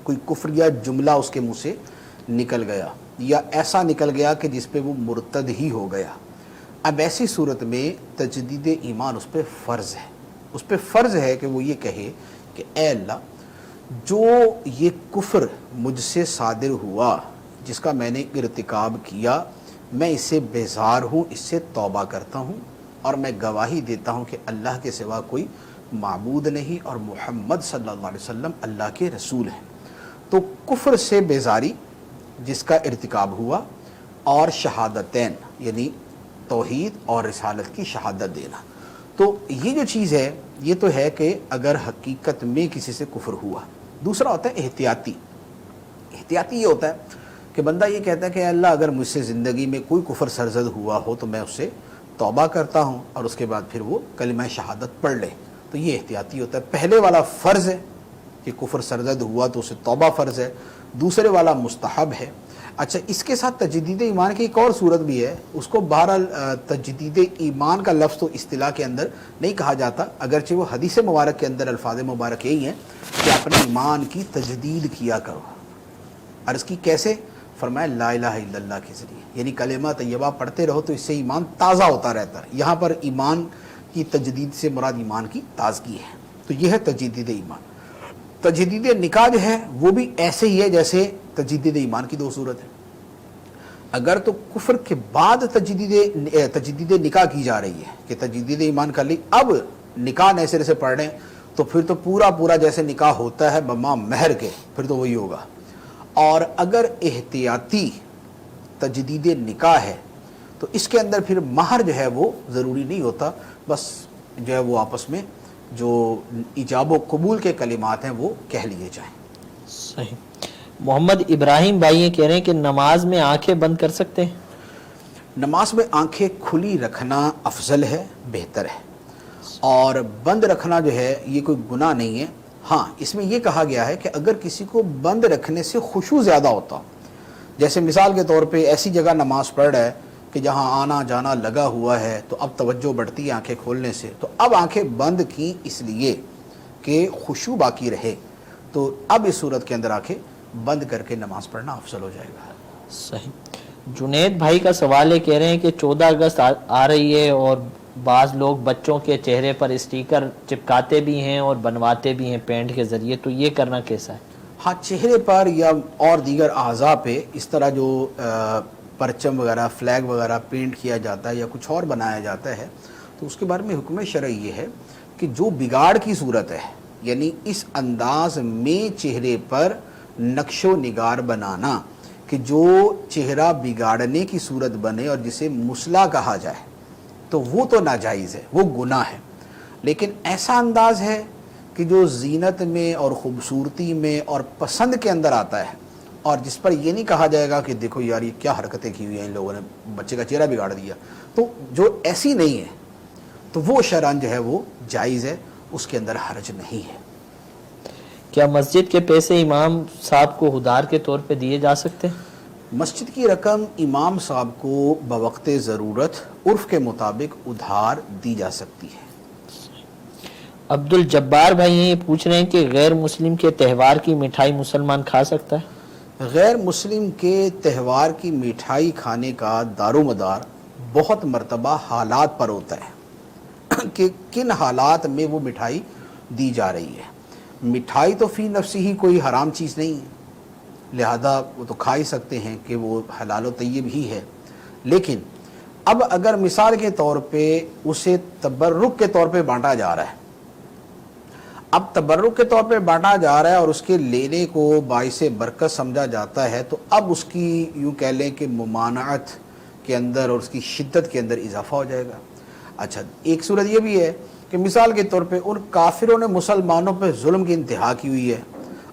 کوئی کفر یا جملہ اس کے منہ سے نکل گیا یا ایسا نکل گیا کہ جس پہ وہ مرتد ہی ہو گیا۔ اب ایسی صورت میں تجدید ایمان اس پہ فرض ہے، اس پہ فرض ہے کہ وہ یہ کہے کہ اے اللہ، جو یہ کفر مجھ سے صادر ہوا، جس کا میں نے ارتکاب کیا، میں اس سے بیزار ہوں، اس سے توبہ کرتا ہوں، اور میں گواہی دیتا ہوں کہ اللہ کے سوا کوئی معبود نہیں اور محمد صلی اللہ علیہ وسلم اللہ کے رسول ہیں۔ تو کفر سے بیزاری جس کا ارتکاب ہوا، اور شہادتین یعنی توحید اور رسالت کی شہادت دینا، تو یہ جو چیز ہے یہ تو ہے کہ اگر حقیقت میں کسی سے کفر ہوا۔ دوسرا ہوتا ہے احتیاطی۔ احتیاطی یہ ہوتا ہے کہ بندہ یہ کہتا ہے کہ اللہ اگر مجھ سے زندگی میں کوئی کفر سرزد ہوا ہو تو میں اس سے توبہ کرتا ہوں، اور اس کے بعد پھر وہ کلمہ شہادت پڑھ لے، تو یہ احتیاطی ہوتا ہے۔ پہلے والا فرض ہے کہ کفر سرزد ہوا تو اسے توبہ فرض ہے، دوسرے والا مستحب ہے۔ اچھا، اس کے ساتھ تجدید ایمان کی ایک اور صورت بھی ہے، اس کو بہرحال تجدید ایمان کا لفظ تو اصطلاح کے اندر نہیں کہا جاتا، اگرچہ وہ حدیث مبارک کے اندر الفاظ مبارک یہی ہیں کہ اپنے ایمان کی تجدید کیا کرو۔ عرض کی کیسے؟ فرمایا لا الہ الا اللہ کے ذریعے، یعنی کلمہ طیبہ پڑھتے رہو تو اس سے ایمان تازہ ہوتا رہتا ہے۔ یہاں پر ایمان کی تجدید سے مراد ایمان کی تازگی ہے، تو یہ ہے تجدید ایمان۔ تجدید نکاح جو ہے وہ بھی ایسے ہی ہے جیسے تجدید ایمان کی 2 صورت ہے۔ اگر تو کفر کے بعد تجدید نکاح کی جا رہی ہے کہ تجدید ایمان کر لی، اب نکاح نئے سرے سے پڑھ رہے ہیں، تو پھر تو پورا جیسے نکاح ہوتا ہے بما مہر کے، پھر تو وہی ہوگا۔ اور اگر احتیاطی تجدید نکاح ہے تو اس کے اندر پھر مہر جو ہے وہ ضروری نہیں ہوتا، بس جو ہے وہ آپس میں جو ایجاب و قبول کے کلمات ہیں وہ کہہ لیے جائیں۔
صحیح۔ محمد ابراہیم بھائی یہ کہہ رہے ہیں کہ نماز میں آنکھیں بند کر سکتے ہیں؟
نماز میں آنکھیں کھلی رکھنا افضل ہے، بہتر ہے، اور بند رکھنا جو ہے یہ کوئی گناہ نہیں ہے۔ ہاں، اس میں یہ کہا گیا ہے کہ اگر کسی کو بند رکھنے سے خشوع زیادہ ہوتا، جیسے مثال کے طور پہ ایسی جگہ نماز پڑھ رہا ہے کہ جہاں آنا جانا لگا ہوا ہے تو اب توجہ بڑھتی ہے آنکھیں کھولنے سے، تو اب آنکھیں بند کی اس لیے کہ خشوع باقی رہے، تو اب اس صورت کے اندر آنکھیں بند کر کے نماز پڑھنا افضل ہو جائے گا۔
صحیح۔ جنید بھائی کا سوال ہے، کہہ رہے ہیں کہ 14 اگست آ رہی ہے اور بعض لوگ بچوں کے چہرے پر اسٹیکر چپکاتے بھی ہیں اور بنواتے بھی ہیں پینٹ کے ذریعے، تو یہ کرنا کیسا ہے؟
ہاں، چہرے پر یا اور دیگر اعضاء پہ اس طرح جو پرچم وغیرہ فلیگ وغیرہ پینٹ کیا جاتا ہے یا کچھ اور بنایا جاتا ہے، تو اس کے بارے میں حکم شرعی یہ ہے کہ جو بگاڑ کی صورت ہے، یعنی اس انداز میں چہرے پر نقش و نگار بنانا کہ جو چہرہ بگاڑنے کی صورت بنے اور جسے مسلح کہا جائے، تو وہ تو ناجائز ہے، وہ گناہ ہے۔ لیکن ایسا انداز ہے کہ جو زینت میں اور خوبصورتی میں اور پسند کے اندر آتا ہے، اور جس پر یہ نہیں کہا جائے گا کہ دیکھو یار یہ کیا حرکتیں کی ہوئی ہیں ان لوگوں نے، بچے کا چہرہ بگاڑ دیا، تو جو ایسی نہیں ہے تو وہ شرعاً جو ہے وہ جائز ہے، اس کے اندر حرج نہیں ہے۔
کیا مسجد کے پیسے امام صاحب کو ادھار کے طور پہ دیے جا سکتے ہیں؟
مسجد کی رقم امام صاحب کو بوقت ضرورت عرف کے مطابق ادھار دی جا سکتی ہے۔
عبد الجبار بھائی ہیں، یہ پوچھ رہے ہیں کہ غیر مسلم کے تہوار کی مٹھائی مسلمان کھا سکتا ہے؟
غیر مسلم کے تہوار کی مٹھائی کھانے کا دار و مدار بہت مرتبہ حالات پر ہوتا ہے کہ کن حالات میں وہ مٹھائی دی جا رہی ہے۔ مٹھائی تو فی نفسی ہی کوئی حرام چیز نہیں ہے، لہذا وہ تو کھا ہی سکتے ہیں کہ وہ حلال و طیب ہی ہے۔ لیکن اب اگر مثال کے طور پہ اسے تبرک کے طور پہ بانٹا جا رہا ہے، اب تبرک کے طور پہ بانٹا جا رہا ہے اور اس کے لینے کو باعث برکت سمجھا جاتا ہے، تو اب اس کی یوں کہہ لیں کہ ممانعت کے اندر اور اس کی شدت کے اندر اضافہ ہو جائے گا۔ اچھا، ایک صورت یہ بھی ہے کہ مثال کے طور پہ ان کافروں نے مسلمانوں پہ ظلم کی انتہا کی ہوئی ہے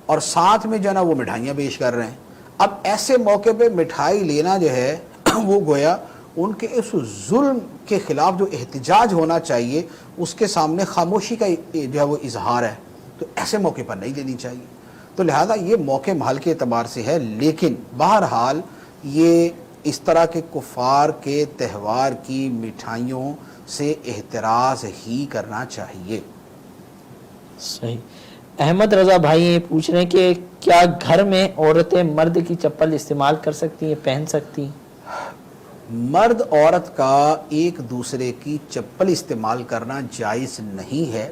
اور ساتھ میں جو ہے نا وہ مٹھائیاں پیش کر رہے ہیں۔ اب ایسے موقع پہ مٹھائی لینا جو ہے وہ گویا ان کے اس ظلم کے خلاف جو احتجاج ہونا چاہیے اس کے سامنے خاموشی کا جو ہے وہ اظہار ہے، تو ایسے موقع پر نہیں لینی چاہیے۔ تو لہذا یہ موقع محل کے اعتبار سے ہے، لیکن بہرحال یہ اس طرح کے کفار کے تہوار کی مٹھائیوں سے احتراز ہی کرنا چاہیے۔
صحیح۔ احمد رضا بھائی یہ پوچھ رہے ہیں کہ کیا گھر میں عورتیں مرد کی چپل استعمال کر سکتی ہیں، پہن سکتی ہیں؟
مرد عورت کا ایک دوسرے کی چپل استعمال کرنا جائز نہیں ہے۔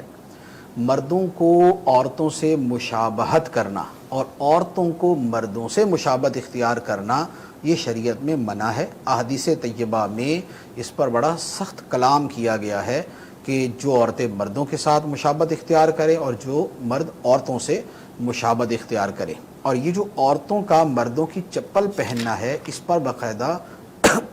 مردوں کو عورتوں سے مشابہت کرنا اور عورتوں کو مردوں سے مشابہت اختیار کرنا یہ شریعت میں منع ہے۔ احادیث طیبہ میں اس پر بڑا سخت کلام کیا گیا ہے کہ جو عورتیں مردوں کے ساتھ مشابہت اختیار کریں اور جو مرد عورتوں سے مشابہت اختیار کریں، اور یہ جو عورتوں کا مردوں کی چپل پہننا ہے اس پر باقاعدہ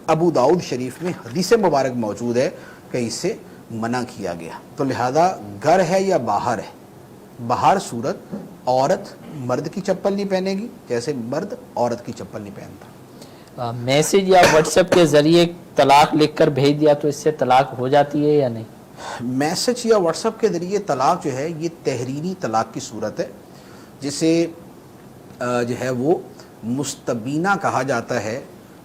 ابو داؤد شریف میں حدیث مبارک موجود ہے کہ اس سے منع کیا گیا۔ تو لہذا گھر ہے یا باہر ہے، باہر صورت عورت مرد کی چپل نہیں پہنے گی جیسے مرد عورت کی چپل نہیں پہنتا۔
میسج یا واٹس ایپ کے ذریعے طلاق لکھ کر بھیج دیا تو اس سے طلاق ہو جاتی ہے یا نہیں؟
میسج یا واٹس ایپ کے ذریعے طلاق جو ہے یہ تحریری طلاق کی صورت ہے، جسے جو ہے وہ مستبینہ کہا جاتا ہے،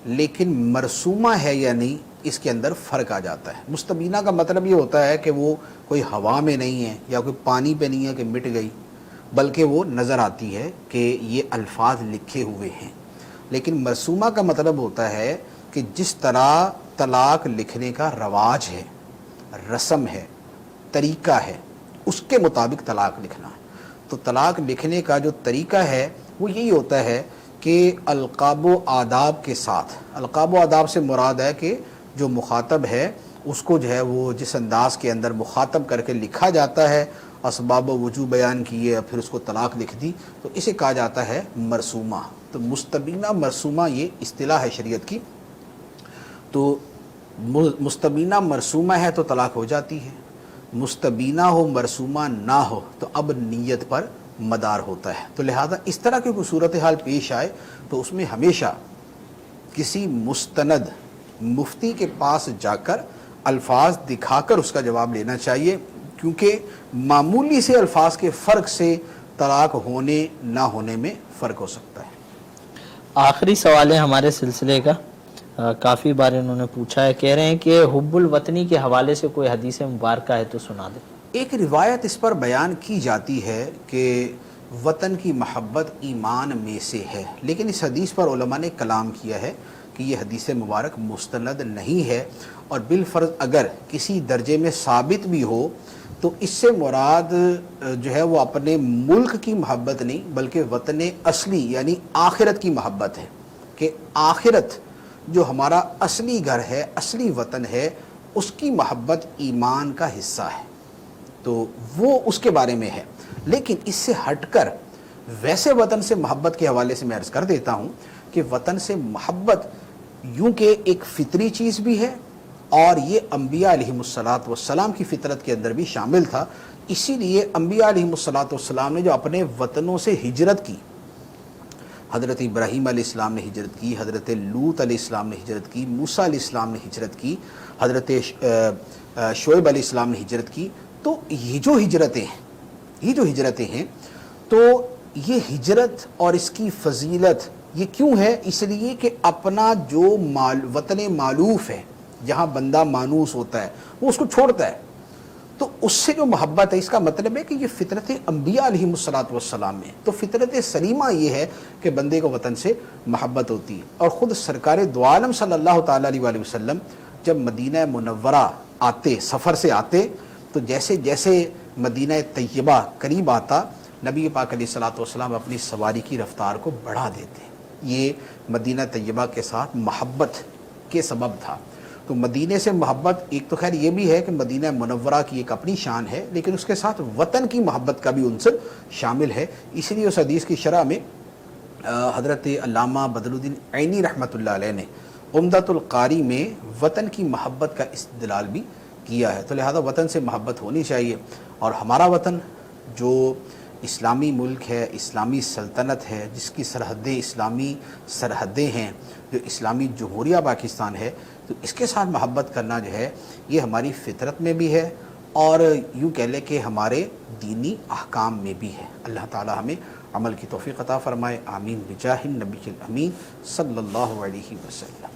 لیکن مرسومہ ہے یا نہیں اس کے اندر فرق آ جاتا ہے۔ مستبینہ کا مطلب یہ ہوتا ہے کہ وہ کوئی ہوا میں نہیں ہے یا کوئی پانی پہ نہیں ہے کہ مٹ گئی، بلکہ وہ نظر آتی ہے کہ یہ الفاظ لکھے ہوئے ہیں۔ لیکن مرسومہ کا مطلب ہوتا ہے کہ جس طرح طلاق لکھنے کا رواج ہے، رسم ہے، طریقہ ہے، اس کے مطابق طلاق لکھنا ہے۔ تو طلاق لکھنے کا جو طریقہ ہے وہ یہی ہوتا ہے کہ القاب و آداب کے ساتھ، القاب و آداب سے مراد ہے کہ جو مخاطب ہے اس کو جو ہے وہ جس انداز کے اندر مخاطب کر کے لکھا جاتا ہے، اسباب و وجوہ بیان کیے اور پھر اس کو طلاق لکھ دی، تو اسے کہا جاتا ہے مرسومہ۔ تو مستبینہ مرسومہ یہ اصطلاح ہے شریعت کی۔ تو مستبینہ مرسومہ ہے تو طلاق ہو جاتی ہے، مستبینہ ہو مرسومہ نہ ہو تو اب نیت پر مدار ہوتا ہے۔ تو لہذا اس طرح کی کوئی صورتحال پیش آئے تو اس میں ہمیشہ کسی مستند مفتی کے پاس جا کر الفاظ دکھا کر اس کا جواب لینا چاہیے، کیونکہ معمولی سے الفاظ کے فرق سے طلاق ہونے نہ ہونے میں فرق ہو سکتا ہے۔
آخری سوال ہے ہمارے سلسلے کا، کافی بار انہوں نے پوچھا ہے، کہہ رہے ہیں کہ حب الوطنی کے حوالے سے کوئی حدیث مبارکہ ہے تو سنا دیں۔
ایک روایت اس پر بیان کی جاتی ہے کہ وطن کی محبت ایمان میں سے ہے، لیکن اس حدیث پر علماء نے کلام کیا ہے کہ یہ حدیث مبارک مستند نہیں ہے، اور بالفرض اگر کسی درجے میں ثابت بھی ہو تو اس سے مراد جو ہے وہ اپنے ملک کی محبت نہیں بلکہ وطن اصلی یعنی آخرت کی محبت ہے، کہ آخرت جو ہمارا اصلی گھر ہے، اصلی وطن ہے، اس کی محبت ایمان کا حصہ ہے، تو وہ اس کے بارے میں ہے۔ لیکن اس سے ہٹ کر ویسے وطن سے محبت کے حوالے سے میں عرض کر دیتا ہوں کہ وطن سے محبت یوں کہ ایک فطری چیز بھی ہے، اور یہ انبیاء علیہم السلام کی فطرت کے اندر بھی شامل تھا۔ اسی لیے انبیاء علیہم السلام نے جو اپنے وطنوں سے ہجرت کی، حضرت ابراہیم علیہ السلام نے ہجرت کی، حضرت لوط علیہ السلام نے ہجرت کی، موسیٰ علیہ السلام نے ہجرت کی، حضرت شعیب علیہ السلام نے ہجرت کی، تو یہ جو ہجرتیں ہیں تو یہ ہجرت اور اس کی فضیلت یہ کیوں ہے؟ اس لیے کہ اپنا جو وطن مالوف ہے، جہاں بندہ مانوس ہوتا ہے، وہ اس کو چھوڑتا ہے، تو اس سے جو محبت ہے، اس کا مطلب ہے کہ یہ فطرت انبیاء علیہم السلام میں، تو فطرت سلیمہ یہ ہے کہ بندے کو وطن سے محبت ہوتی ہے۔ اور خود سرکار دو عالم صلی اللہ تعالیٰ علیہ وسلم جب مدینہ منورہ آتے، سفر سے آتے، تو جیسے جیسے مدینہ طیبہ قریب آتا، نبی پاک علیہ الصلوۃ والسلام اپنی سواری کی رفتار کو بڑھا دیتے۔ یہ مدینہ طیبہ کے ساتھ محبت کے سبب تھا۔ تو مدینے سے محبت، ایک تو خیر یہ بھی ہے کہ مدینہ منورہ کی ایک اپنی شان ہے، لیکن اس کے ساتھ وطن کی محبت کا بھی عنصر شامل ہے۔ اس لیے اس حدیث کی شرح میں حضرت علامہ بدر الدین عینی رحمۃ اللہ علیہ نے عمدۃ القاری میں وطن کی محبت کا استدلال بھی کیا ہے، تو لہذا وطن سے محبت ہونی چاہیے۔ اور ہمارا وطن جو اسلامی ملک ہے، اسلامی سلطنت ہے، جس کی سرحدیں اسلامی سرحدیں ہیں، جو اسلامی جمہوریہ پاکستان ہے، تو اس کے ساتھ محبت کرنا جو ہے یہ ہماری فطرت میں بھی ہے، اور یوں کہہ لیں کہ ہمارے دینی احکام میں بھی ہے۔ اللہ تعالی ہمیں عمل کی توفیق عطا فرمائے، آمین بجاہ النبی الامین صلی اللہ علیہ وسلم۔